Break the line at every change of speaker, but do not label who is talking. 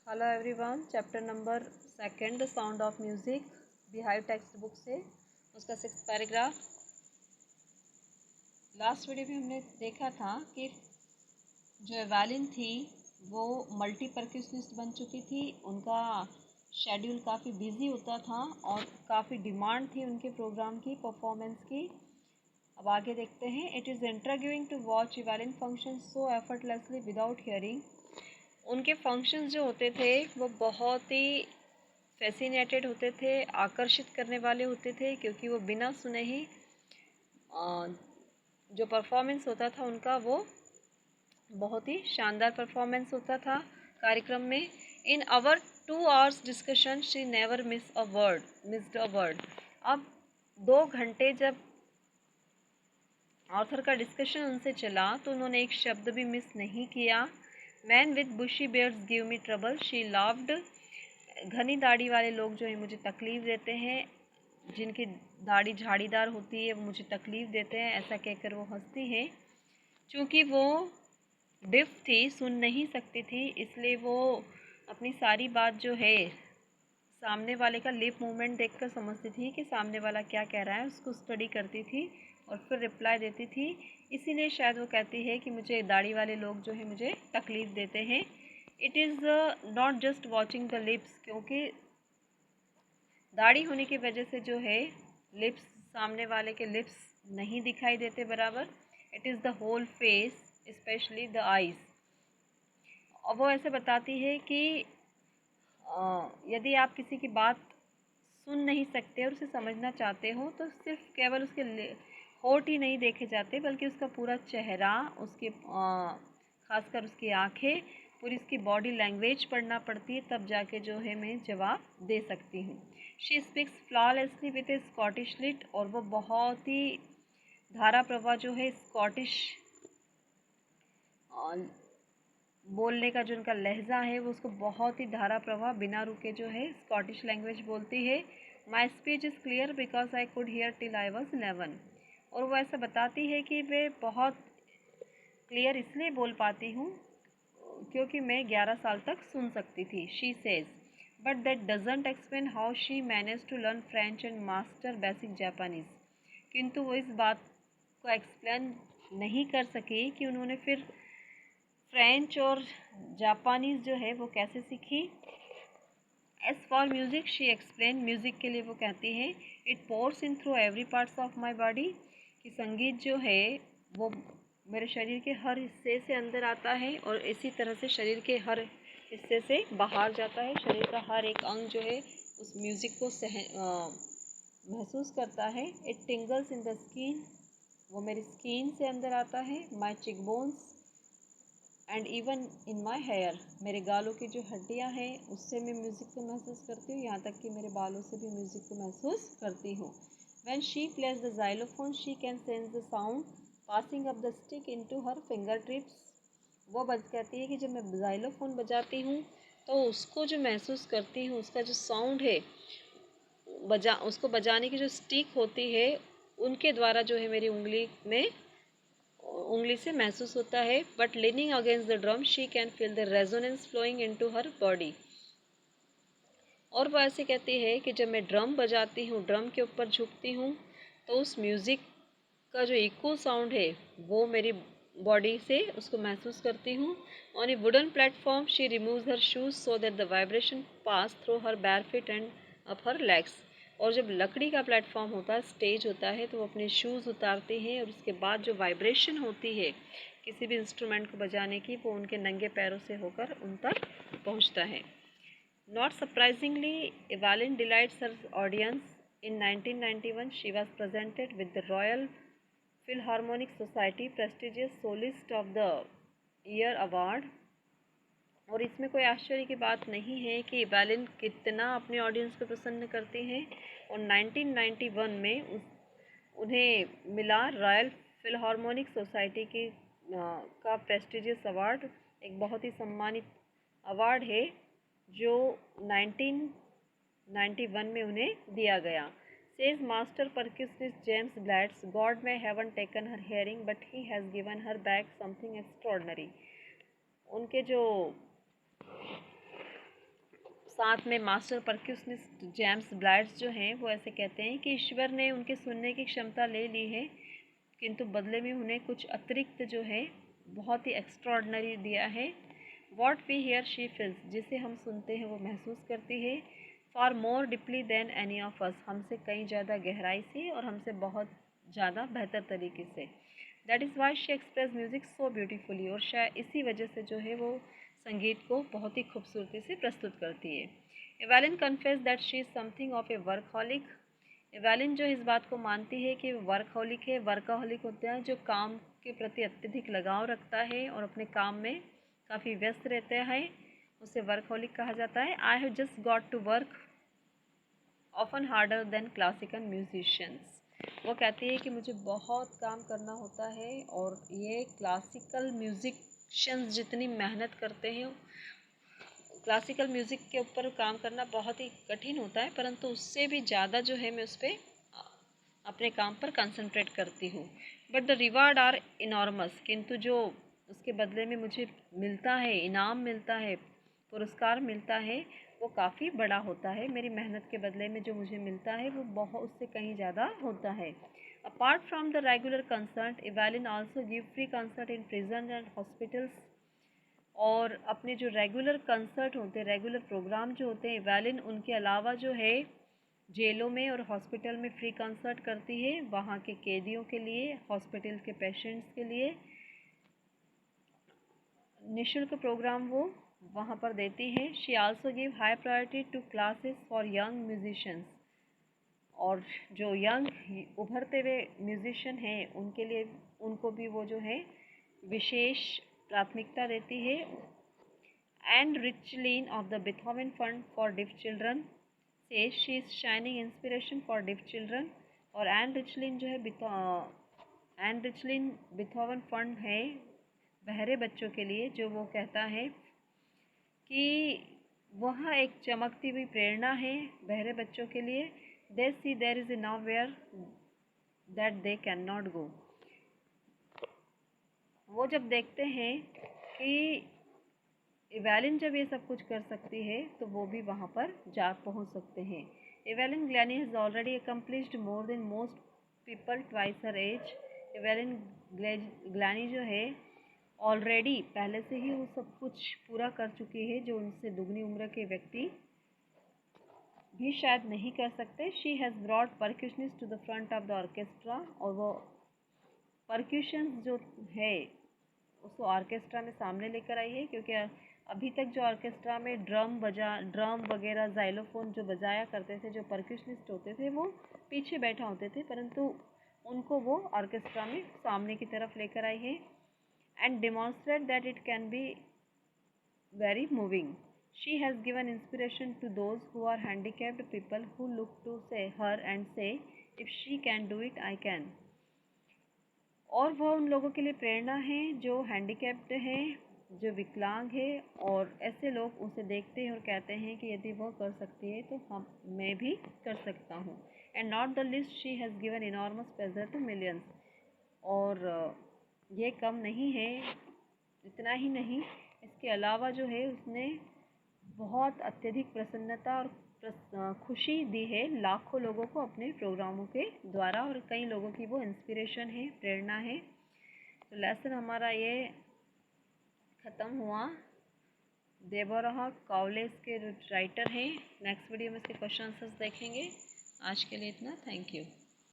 Hello everyone, chapter number second the sound of music beehive text book से उसका 6th paragraph. Last video में हमने देखा था कि जो एवालिन थी वो मल्टी परक्यूशनिस्ट बन चुकी थी। उनका शेड्यूल काफ़ी बिजी होता था और काफ़ी डिमांड थी उनके प्रोग्राम की, परफॉर्मेंस की। अब आगे देखते हैं। It is intriguing to watch Evelyn function so effortlessly without hearing. उनके फंक्शंस जो होते थे वो बहुत ही फैसिनेटेड होते थे, आकर्षित करने वाले होते थे, क्योंकि वो बिना सुने ही जो परफॉर्मेंस होता था उनका वो बहुत ही शानदार परफॉर्मेंस होता था कार्यक्रम में। In our 2 hours discussion she never missed a word. अब 2 घंटे जब ऑथर का डिस्कशन उनसे चला तो उन्होंने एक शब्द भी मिस नहीं किया। Man with bushy beards give me trouble she loved. घनी दाढ़ी वाले लोग जो है मुझे तकलीफ़ देते हैं, जिनकी दाढ़ी झाड़ीदार होती है वो मुझे तकलीफ़ देते हैं, ऐसा कहकर वो हंसती हैं। चूँकि वो डिफ थी, सुन नहीं सकती थी, इसलिए वो अपनी सारी बात जो है सामने वाले का लिप मूवमेंट देखकर समझती थी कि सामने वाला क्या कह रहा है, उसको स्टडी करती थी और फिर रिप्लाई देती थी। इसीलिए शायद वो कहती है कि मुझे दाढ़ी वाले लोग जो है मुझे तकलीफ़ देते हैं। It is not just watching the lips, क्योंकि दाढ़ी होने की वजह से जो है लिप्स, सामने वाले के लिप्स नहीं दिखाई देते बराबर। It is the whole face, specially the eyes. और वो ऐसे बताती है कि यदि आप किसी की बात सुन नहीं सकते और उसे समझना चाहते हो तो सिर्फ केवल उसके होठ ही नहीं देखे जाते, बल्कि उसका पूरा चेहरा, उसके खासकर उसकी आंखें, पूरी उसकी बॉडी लैंग्वेज पढ़ना पड़ती है, तब जाके जो है मैं जवाब दे सकती हूँ। She speaks flawlessly with a Scottish lilt. और वो बहुत ही धारा प्रवाह जो है स्कॉटिश बोलने का जो उनका लहजा है वो उसको बहुत ही धारा प्रवाह बिना रुके जो है स्कॉटिश लैंग्वेज बोलती है। My speech is clear because I could hear till I was 11। और वो ऐसा बताती है कि वे बहुत क्लियर इसलिए बोल पाती हूँ क्योंकि मैं 11 साल तक सुन सकती थी। She says but that doesn't explain how she manage to learn French and master basic Japanese. किंतु वो इस बात को एक्सप्लेन नहीं कर सकी कि उन्होंने फिर फ्रेंच और जापानीज़ जो है वो कैसे सीखी। As for music she explain, music के लिए वो कहती है it pours in through every parts of my body, कि संगीत जो है वो मेरे शरीर के हर हिस्से से अंदर आता है और इसी तरह से शरीर के हर हिस्से से बाहर जाता है। शरीर का हर एक अंग जो है उस म्यूज़िक को महसूस करता है। It tingles in the skin, वो मेरी स्किन से अंदर आता है। My cheekbones and even in my hair, मेरे गालों की जो हड्डियाँ हैं उससे मैं म्यूज़िक को महसूस करती हूँ, यहाँ तक कि मेरे बालों से भी म्यूज़िक को महसूस करती हूँ। When she plays the xylophone she can sense the sound passing up the stick into her fingertips. वो कहती है कि जब मैं जाइलोफोन बजाती हूँ तो उसको जो महसूस करती हूँ, उसका जो साउंड है, उसको बजाने की जो स्टिक होती है उनके द्वारा जो है मेरी उंगली से महसूस होता है। But leaning against the drum she can feel the resonance flowing into her body. और वो ऐसे कहती है कि जब मैं ड्रम बजाती हूँ, ड्रम के ऊपर झुकती हूँ, तो उस म्यूज़िक का जो इको साउंड है वो मेरी बॉडी से उसको महसूस करती हूँ। On a wooden platform she removes her shoes so that the vibration pass through her bare feet and up her legs. और जब लकड़ी का प्लेटफॉर्म होता है, स्टेज होता है, तो वो अपने शूज़ उतारती हैं और उसके बाद जो वाइब्रेशन होती है किसी भी इंस्ट्रूमेंट को बजाने की, वो उनके नंगे पैरों से होकर उन तक पहुंचता है। Not surprisingly Evelyn delights her audience. In 1991 she was presented with the Royal Philharmonic Society prestigious soloist of the year award. और इसमें कोई आश्चर्य की बात नहीं है कि एवालिन कितना अपने ऑडियंस को प्रसन्न करती हैं। और 1991 में उन्हें मिला रॉयल फिलहार्मोनिक सोसाइटी का प्रेस्टिजियस अवार्ड, एक बहुत ही सम्मानित अवार्ड है जो 1991 में उन्हें दिया गया। Says master percussionist James Blades, God may haven't taken her hearing but he has given her back something extraordinary। उनके जो साथ में मास्टर परक्यूशनिस्ट जेम्स ब्लाइट्स जो हैं वो ऐसे कहते हैं कि ईश्वर ने उनके सुनने की क्षमता ले ली है, किंतु बदले में उन्हें कुछ अतिरिक्त जो है बहुत ही एक्स्ट्रॉर्डनरी दिया है। What we hear she feels, जिसे हम सुनते हैं वो महसूस करती है। Far more deeply than any of us, हमसे कहीं ज़्यादा गहराई से और हमसे बहुत ज़्यादा बेहतर तरीके से। That is why she express music so beautifully, और शायद इसी वजह से जो है वो संगीत को बहुत ही खूबसूरती से प्रस्तुत करती है। Evelyn confess that she is something of A workaholic. Evelyn जो इस बात को मानती है कि वर्कहॉलिक है। वर्कहॉलिक होता है जो काम के प्रति अत्यधिक लगाव रखता है और अपने काम में काफ़ी व्यस्त रहता है, उसे वर्कहॉलिक कहा जाता है। I have just got to work often harder than classical musicians. वो कहती है कि मुझे बहुत काम करना होता है और ये क्लासिकल म्यूजिशियंस जितनी मेहनत करते हैं, क्लासिकल म्यूज़िक के ऊपर काम करना बहुत ही कठिन होता है, परंतु उससे भी ज़्यादा जो है मैं उस पर अपने काम पर कंसंट्रेट करती हूँ। But the reward are enormous, किंतु जो उसके बदले में मुझे मिलता है, इनाम मिलता है, पुरस्कार मिलता है, वो काफ़ी बड़ा होता है। मेरी मेहनत के बदले में जो मुझे मिलता है वो बहुत उससे कहीं ज़्यादा होता है। Apart from the regular concert, Evelyn also give free concert in prison and hospitals. और अपने जो रेगुलर कंसर्ट होते हैं, रेगुलर प्रोग्राम जो होते हैं, एवेलिन उनके अलावा जो है जेलों में और हॉस्पिटल में फ्री कंसर्ट करती है, वहाँ के कैदियों के लिए, हॉस्पिटल के पेशेंट्स के लिए निःशुल्क प्रोग्राम वो वहाँ पर देती है। She also give high priority to classes for young musicians, और जो यंग उभरते हुए म्यूजिशियन हैं उनके लिए, उनको भी वो जो है विशेष प्राथमिकता देती है। And Richlin of the Beethoven fund for deaf children से she is shining inspiration for deaf children. और एन रिचलिन जो है एन रिचलिन बिथोवन फंड है बहरे बच्चों के लिए, जो वो कहता है कि वह एक चमकती हुई प्रेरणा है बहरे बच्चों के लिए। They see there is a now where that they can not go. वो जब देखते हैं कि एवेलिन जब ये सब कुछ कर सकती है तो वो भी वहाँ पर जा पहुँच सकते हैं। Evelyn Glennie has already accomplished more than most people twice her age. Evelyn Glennie जो है ऑलरेडी पहले से ही वो सब कुछ पूरा कर चुकी है जो उनसे दुगनी उम्र के व्यक्ति भी शायद नहीं कर सकते। She has brought percussionist to the front of the orchestra, और वो परक्यूशंस जो है उसको ऑर्केस्ट्रा में सामने लेकर आई है, क्योंकि अभी तक जो ऑर्केस्ट्रा में ड्रम वगैरह जाइलोफोन जो बजाया करते थे, जो परक्यूशनिस्ट होते थे, वो पीछे बैठा होते थे, परंतु उनको वो ऑर्केस्ट्रा में सामने की तरफ लेकर आई है। And demonstrate that it can be very moving. She has given inspiration to those who are handicapped people who look to say her and say if she can do it I can. और वह उन लोगों के लिए प्रेरणा है जो handicapped हैं, जो विकलांग है, और ऐसे लोग उसे देखते हैं और कहते हैं कि यदि वह कर सकती है तो मैं भी कर सकता हूँ। And not the list, she has given enormous pleasure to millions. और ये कम नहीं है, इतना ही नहीं, इसके अलावा जो है उसने बहुत अत्यधिक प्रसन्नता और खुशी दी है लाखों लोगों को अपने प्रोग्रामों के द्वारा, और कई लोगों की वो इंस्पिरेशन है, प्रेरणा है। तो लेसन हमारा ये ख़त्म हुआ। देबोरा काउलेस के राइटर हैं। नेक्स्ट वीडियो में इसके क्वेश्चन आंसर्स देखेंगे। आज के लिए इतना, थैंक यू।